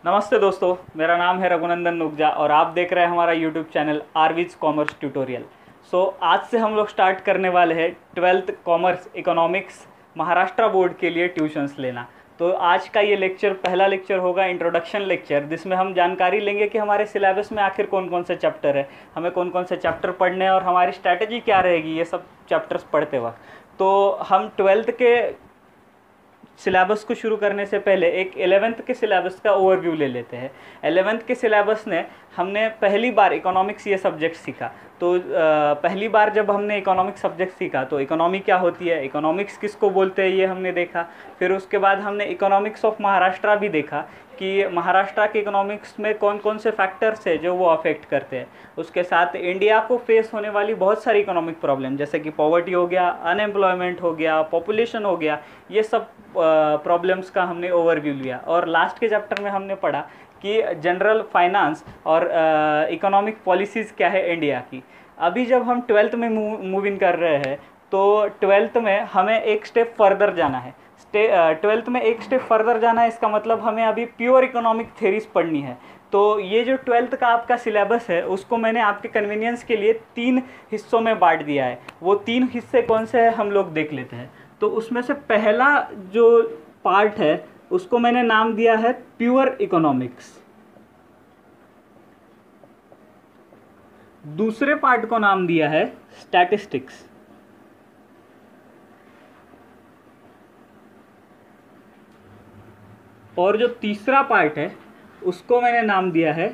नमस्ते दोस्तों, मेरा नाम है रघुनंदन नुगजा और आप देख रहे हैं हमारा यूट्यूब चैनल आरवीज कॉमर्स ट्यूटोरियल। आज से हम लोग स्टार्ट करने वाले हैं 12th commerce economics Maharashtra board के लिए ट्यूशन्स लेना। तो आज का ये लेक्चर पहला लेक्चर होगा इंट्रोडक्शन लेक्चर, जिसमें हम जानकारी लेंगे कि हमारे सिलेबस में आखिर कौन कौन से चैप्टर है, हमें कौन कौन से चैप्टर पढ़ने हैं और हमारी स्ट्रैटेजी क्या रहेगी ये सब चैप्टर्स पढ़ते वक्त। तो हम 12th के सिलेबस को शुरू करने से पहले एक 11th के सिलेबस का ओवरव्यू ले लेते हैं। 11th के सिलेबस ने हमने पहली बार इकोनॉमिक्स ये सब्जेक्ट सीखा। तो पहली बार जब हमने इकोनॉमिक्स सब्जेक्ट सीखा तो इकोनॉमी क्या होती है, इकोनॉमिक्स किसको बोलते हैं, ये हमने देखा। फिर उसके बाद हमने इकोनॉमिक्स ऑफ महाराष्ट्र भी देखा कि महाराष्ट्र के इकोनॉमिक्स में कौन कौन से फैक्टर्स है जो वो अफेक्ट करते हैं। उसके साथ इंडिया को फेस होने वाली बहुत सारी इकोनॉमिक प्रॉब्लम, जैसे कि पॉवर्टी हो गया, अनएम्प्लॉयमेंट हो गया, पॉपुलेशन हो गया, ये सब प्रॉब्लम्स का हमने ओवरव्यू लिया। और लास्ट के चैप्टर में हमने पढ़ा कि जनरल फाइनेंस और इकोनॉमिक पॉलिसीज़ क्या है इंडिया की। अभी जब हम 12th में मूव इन कर रहे हैं तो 12th में हमें एक स्टेप फर्दर जाना है। 12th में एक स्टेप फर्दर जाना है, इसका मतलब हमें अभी प्योर इकोनॉमिक थ्योरीज पढ़नी है। तो ये जो 12th का आपका सिलेबस है उसको मैंने आपके कन्वीनियंस के लिए 3 हिस्सों में बांट दिया है। वो 3 हिस्से कौन से हैं हम लोग देख लेते हैं। तो उसमें से पहला जो पार्ट है उसको मैंने नाम दिया है प्योर इकोनॉमिक्स। दूसरे पार्ट को नाम दिया है स्टैटिस्टिक्स। और जो तीसरा पार्ट है उसको मैंने नाम दिया है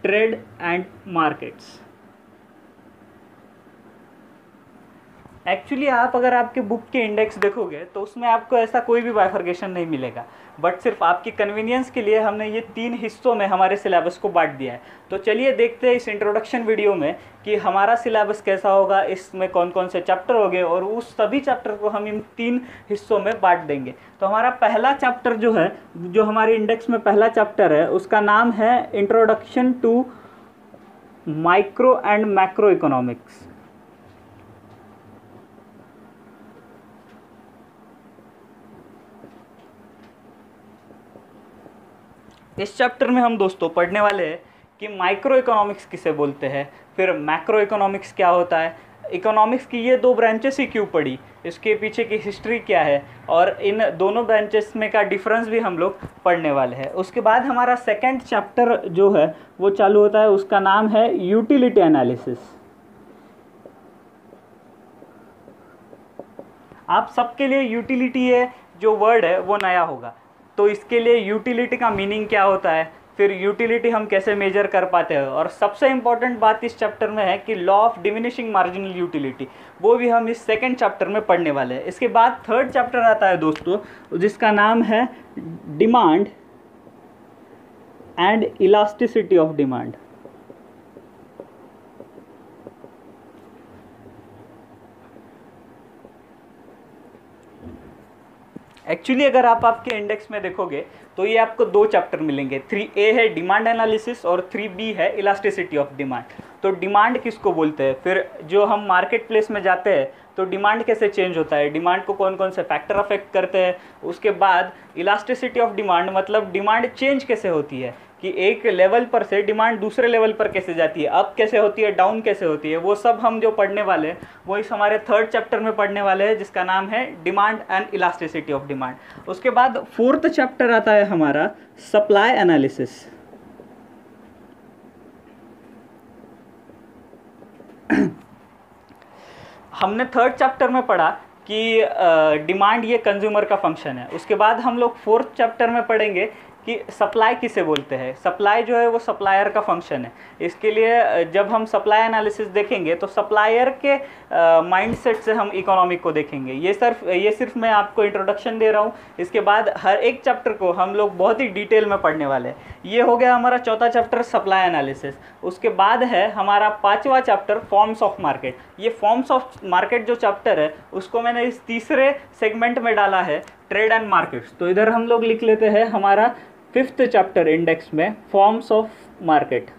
ट्रेड एंड मार्केट्स। एक्चुअली आप अगर आपके बुक के इंडेक्स देखोगे तो उसमें आपको ऐसा कोई भी बाइफर्केशन नहीं मिलेगा, बट सिर्फ आपकी कन्वीनियंस के लिए हमने ये 3 हिस्सों में हमारे सिलेबस को बांट दिया है। तो चलिए देखते हैं इस इंट्रोडक्शन वीडियो में कि हमारा सिलेबस कैसा होगा, इसमें कौन कौन से चैप्टर होंगे और उस सभी चैप्टर को हम इन 3 हिस्सों में बांट देंगे। तो हमारा पहला चैप्टर जो है, जो हमारे इंडेक्स में पहला चैप्टर है, उसका नाम है introduction to micro and macro economics. इस चैप्टर में हम दोस्तों पढ़ने वाले हैं कि माइक्रो इकोनॉमिक्स किसे बोलते हैं, फिर मैक्रो इकोनॉमिक्स क्या होता है, इकोनॉमिक्स की ये 2 ब्रांचेस ही क्यों पड़ी, इसके पीछे की हिस्ट्री क्या है, और इन दोनों ब्रांचेस में का डिफरेंस भी हम लोग पढ़ने वाले हैं। उसके बाद हमारा सेकंड चैप्टर जो है वो चालू होता है, उसका नाम है यूटिलिटी एनालिसिस। आप सबके लिए यूटिलिटी है जो वर्ड है वो नया होगा, तो इसके लिए यूटिलिटी का मीनिंग क्या होता है, फिर यूटिलिटी हम कैसे मेजर कर पाते हैं, और सबसे इंपॉर्टेंट बात इस चैप्टर में है कि law of diminishing marginal utility, वो भी हम इस सेकंड चैप्टर में पढ़ने वाले हैं। इसके बाद थर्ड चैप्टर आता है दोस्तों, जिसका नाम है demand and elasticity of demand. Actually अगर आप आपके इंडेक्स में देखोगे तो ये आपको 2 चैप्टर मिलेंगे। 3A है डिमांड एनालिसिस और 3B है इलास्टिसिटी ऑफ डिमांड। तो डिमांड किसको बोलते हैं, फिर जो हम मार्केट प्लेस में जाते हैं तो डिमांड कैसे चेंज होता है, डिमांड को कौन कौन से फैक्टर अफेक्ट करते हैं। उसके बाद इलास्टिसिटी ऑफ डिमांड मतलब डिमांड चेंज कैसे होती है, कि एक लेवल पर से डिमांड दूसरे लेवल पर कैसे जाती है, अप कैसे होती है, डाउन कैसे होती है, वो सब हम जो पढ़ने वाले हैं वो इस हमारे थर्ड चैप्टर में पढ़ने वाले हैं, जिसका नाम है demand and elasticity of demand. उसके बाद फोर्थ चैप्टर आता है हमारा सप्लाई एनालिसिस। हमने थर्ड चैप्टर में पढ़ा कि डिमांड ये कंज्यूमर का फंक्शन है। उसके बाद हम लोग फोर्थ चैप्टर में पढ़ेंगे कि सप्लाई किसे बोलते हैं। सप्लाई जो है वो सप्लायर का फंक्शन है। इसके लिए जब हम सप्लाई एनालिसिस देखेंगे तो सप्लायर के माइंडसेट से हम इकोनॉमिक को देखेंगे। ये सिर्फ मैं आपको इंट्रोडक्शन दे रहा हूँ। इसके बाद हर एक चैप्टर को हम लोग बहुत ही डिटेल में पढ़ने वाले हैं। ये हो गया हमारा चौथा चैप्टर सप्लाई एनालिसिस। उसके बाद है हमारा 5वां चैप्टर फॉर्म्स ऑफ मार्केट। ये फॉर्म्स ऑफ मार्केट जो चैप्टर है उसको मैंने इस तीसरे सेगमेंट में डाला है, ट्रेड एंड मार्केट्स। तो इधर हम लोग लिख लेते हैं हमारा 5th चैप्टर इंडेक्स में फॉर्म्स ऑफ मार्केट।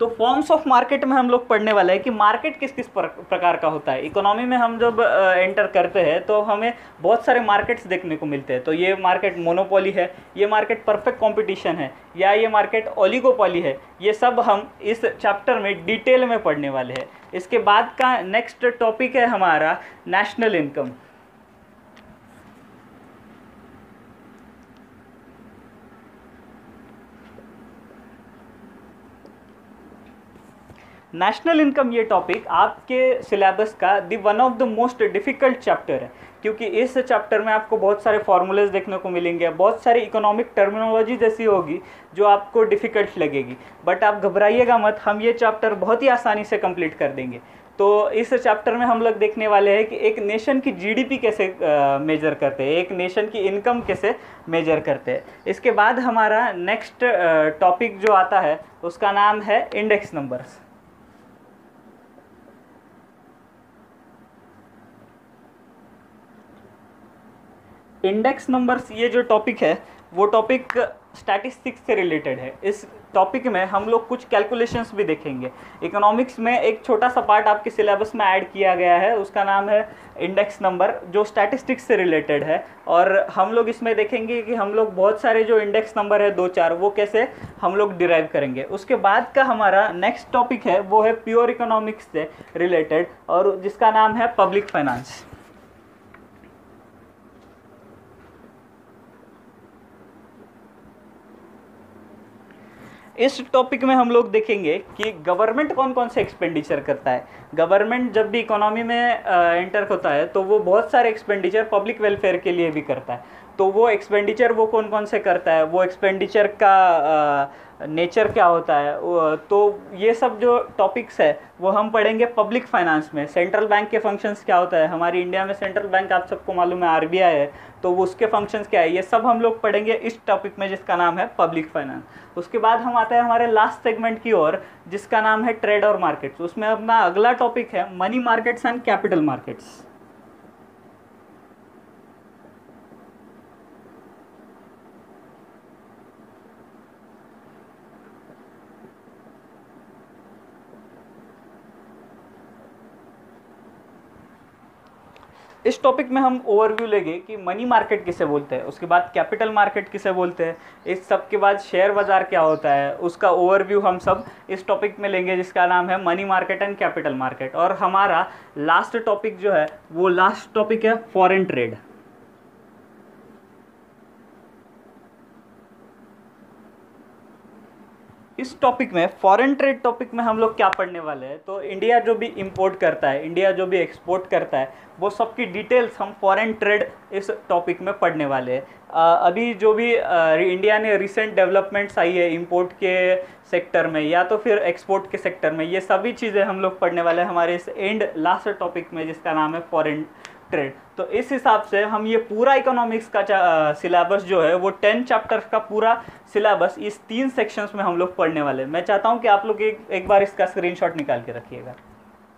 तो फॉर्म्स ऑफ मार्केट में हम लोग पढ़ने वाले हैं कि मार्केट किस किस प्रकार का होता है। इकोनॉमी में हम जब एंटर करते हैं तो हमें बहुत सारे मार्केट्स देखने को मिलते हैं। तो ये मार्केट मोनोपोली है, ये मार्केट परफेक्ट कंपटीशन है, या ये मार्केट ओलिगोपोली है, ये सब हम इस चैप्टर में डिटेल में पढ़ने वाले हैं। इसके बाद का नेक्स्ट टॉपिक है हमारा नेशनल इनकम। नेशनल इनकम ये टॉपिक आपके सिलेबस का one of the most difficult chapter है, क्योंकि इस चैप्टर में आपको बहुत सारे फॉर्मूलेज देखने को मिलेंगे, बहुत सारी इकोनॉमिक टर्मिनोलॉजी जैसी होगी जो आपको डिफ़िकल्ट लगेगी। बट आप घबराइएगा मत, हम ये चैप्टर बहुत ही आसानी से कंप्लीट कर देंगे। तो इस चैप्टर में हम लोग देखने वाले हैं कि एक नेशन की जीडीपी कैसे मेजर करते हैं, एक नेशन की इनकम कैसे मेजर करते हैं। इसके बाद हमारा नेक्स्ट टॉपिक जो आता है उसका नाम है इंडेक्स नंबर्स। इंडेक्स नंबर्स ये जो टॉपिक है वो टॉपिक स्टैटिस्टिक्स से रिलेटेड है। इस टॉपिक में हम लोग कुछ कैलकुलेशंस भी देखेंगे। इकोनॉमिक्स में एक छोटा सा पार्ट आपके सिलेबस में ऐड किया गया है, उसका नाम है इंडेक्स नंबर, जो स्टैटिस्टिक्स से रिलेटेड है। और हम लोग इसमें देखेंगे कि हम लोग बहुत सारे जो इंडेक्स नंबर है 2-4 वो कैसे हम लोग डिराइव करेंगे। उसके बाद का हमारा नेक्स्ट टॉपिक है वो है प्योर इकोनॉमिक्स से रिलेटेड, और जिसका नाम है पब्लिक फाइनेंस। इस टॉपिक में हम लोग देखेंगे कि गवर्नमेंट कौन कौन से एक्सपेंडिचर करता है। गवर्नमेंट जब भी इकोनॉमी में एंटर होता है तो वो बहुत सारे एक्सपेंडिचर पब्लिक वेलफेयर के लिए भी करता है। तो वो एक्सपेंडिचर वो कौन कौन से करता है, वो एक्सपेंडिचर का नेचर क्या होता है, तो ये सब जो टॉपिक्स है वो हम पढ़ेंगे पब्लिक फाइनेंस में। सेंट्रल बैंक के फंक्शंस क्या होता है, हमारी इंडिया में सेंट्रल बैंक आप सबको मालूम है आरबीआई है, तो वो उसके फंक्शंस क्या है, ये सब हम लोग पढ़ेंगे इस टॉपिक में जिसका नाम है पब्लिक फाइनेंस। उसके बाद हम आते हैं हमारे लास्ट सेगमेंट की ओर जिसका नाम है ट्रेड और मार्केट्स। उसमें अपना अगला टॉपिक है money markets and capital markets. इस टॉपिक में हम ओवरव्यू लेंगे कि मनी मार्केट किसे बोलते हैं, उसके बाद कैपिटल मार्केट किसे बोलते हैं, इस सब के बाद शेयर बाज़ार क्या होता है, उसका ओवरव्यू हम सब इस टॉपिक में लेंगे जिसका नाम है money market and capital market. और हमारा लास्ट टॉपिक जो है वो लास्ट टॉपिक है फॉरेन ट्रेड। इस टॉपिक में फॉरेन ट्रेड टॉपिक में हम लोग क्या पढ़ने वाले हैं, तो इंडिया जो भी इंपोर्ट करता है, इंडिया जो भी एक्सपोर्ट करता है, वो सब की डिटेल्स हम फॉरेन ट्रेड इस टॉपिक में पढ़ने वाले हैं। अभी जो भी इंडिया ने रिसेंट डेवलपमेंट्स आई है इंपोर्ट के सेक्टर में या तो फिर एक्सपोर्ट के सेक्टर में, ये सभी चीज़ें हम लोग पढ़ने वाले हैं हमारे इस एंड लास्ट टॉपिक में जिसका नाम है फॉरेन ट्रेड। तो इस हिसाब से हम ये पूरा इकोनॉमिक्स का सिलेबस जो है वो 10 चैप्टर्स का पूरा सिलेबस इस 3 सेक्शंस में हम लोग पढ़ने वाले हैं। मैं चाहता हूँ कि आप लोग एक बार इसका स्क्रीनशॉट निकाल के रखिएगा।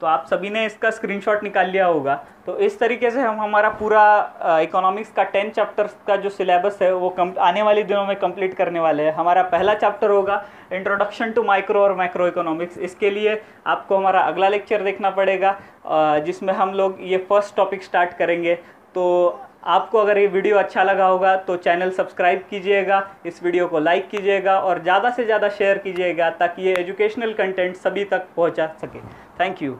तो आप सभी ने इसका स्क्रीनशॉट निकाल लिया होगा। तो इस तरीके से हम हमारा पूरा इकोनॉमिक्स का 10 चैप्टर्स का जो सिलेबस है वो आने वाले दिनों में कंप्लीट करने वाले हैं। हमारा पहला चैप्टर होगा इंट्रोडक्शन टू माइक्रो और मैक्रो इकोनॉमिक्स। इसके लिए आपको हमारा अगला लेक्चर देखना पड़ेगा जिसमें हम लोग ये फर्स्ट टॉपिक स्टार्ट करेंगे। तो आपको अगर ये वीडियो अच्छा लगा होगा तो चैनल सब्सक्राइब कीजिएगा, इस वीडियो को लाइक कीजिएगा और ज़्यादा से ज़्यादा शेयर कीजिएगा ताकि ये एजुकेशनल कंटेंट सभी तक पहुंचा सके। Thank you.